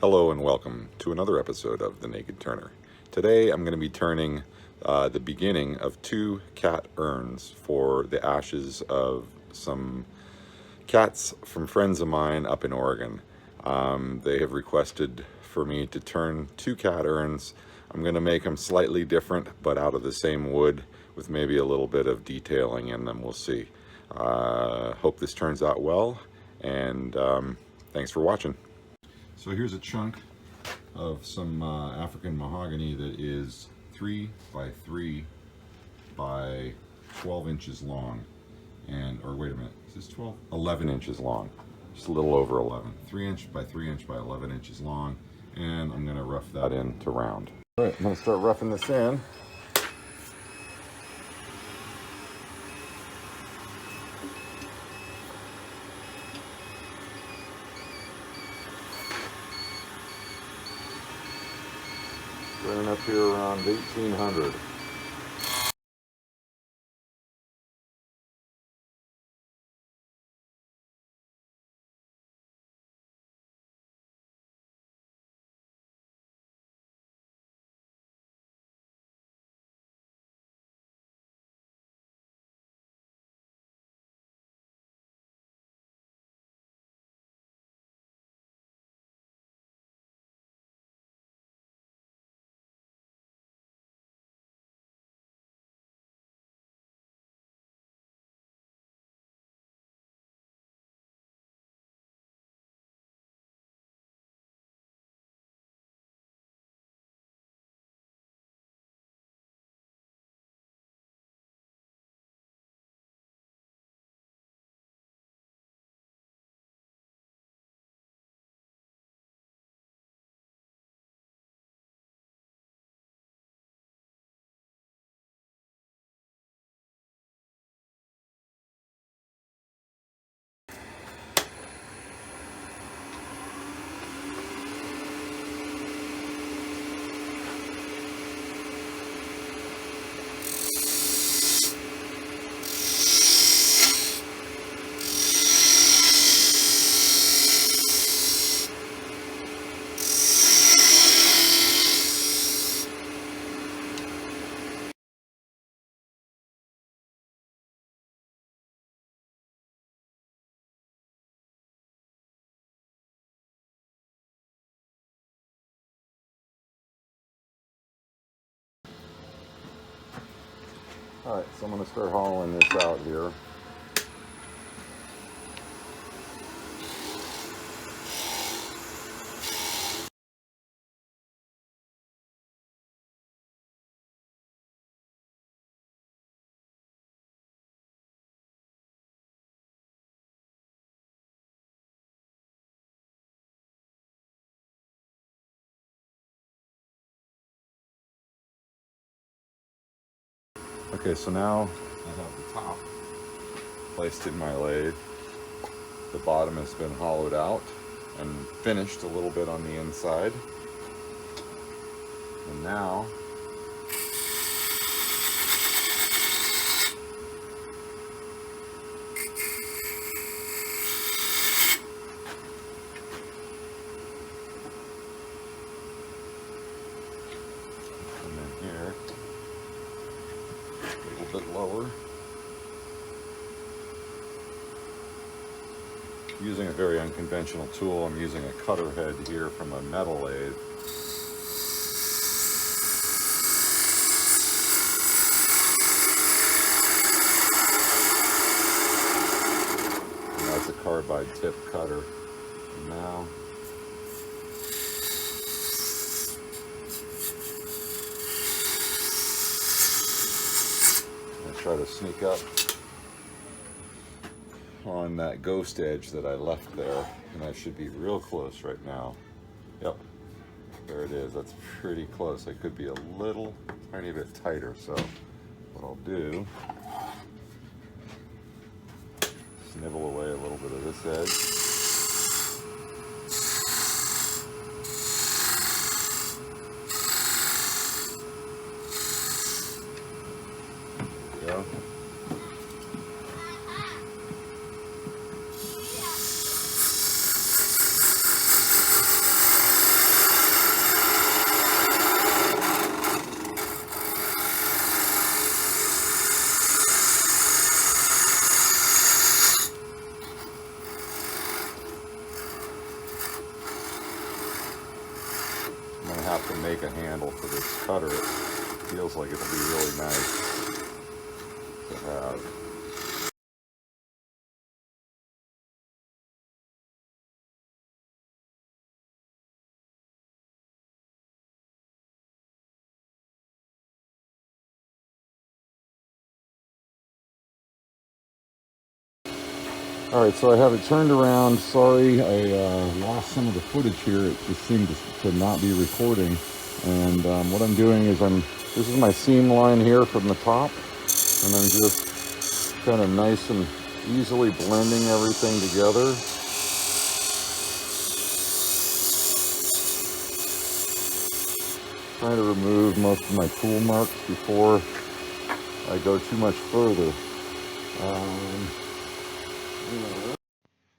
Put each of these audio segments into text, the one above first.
Hello and welcome to another episode of The Naked Turner. Today I'm going to be turning the beginning of 2 cat urns for the ashes of some cats from friends of mine up in Oregon. They have requested for me to turn 2 cat urns. I'm going to make them slightly different, but out of the same wood with maybe a little bit of detailing in them. We'll see. Hope this turns out well, and thanks for watching. So here's a chunk of some African mahogany that is 3 by 3 by 12 inches long. Or wait a minute, is this 12? 11 inches long, just a little over 11. 3 inch by 3 inch by 11 inches long, and I'm gonna rough that in to round. All right, I'm gonna start roughing this in. Running up here around 1800. All right, so I'm going to start hollowing this out here. Okay, so now I have the top placed in my lathe. The bottom has been hollowed out and finished a little bit on the inside. And now come in here a little bit lower. Using a very unconventional tool. I'm using a cutter head here from a metal lathe. And that's a carbide tip cutter. And now I'm gonna try to sneak up on that ghost edge that I left there, and I should be real close right now. Yep, there it is. That's pretty close. I could be a little tiny bit tighter, so what I'll do, snibble away a little bit of this edge. There we go. make a handle for this cutter. It feels like it'll be really nice to have. Alright, so I have it turned around. Sorry, I lost some of the footage here. It just seemed to not be recording. And what I'm doing is this is my seam line here from the top. And I'm just kind of nice and easily blending everything together. Trying to remove most of my tool marks before I go too much further.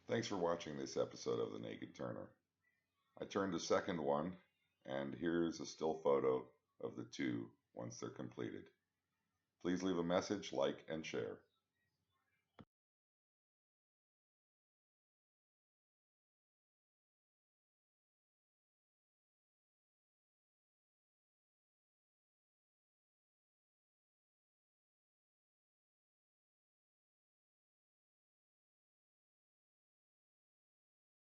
Thanks for watching this episode of The Naked Turner. I turned the second one, and here's a still photo of the two once they're completed. Please leave a message, like, and share.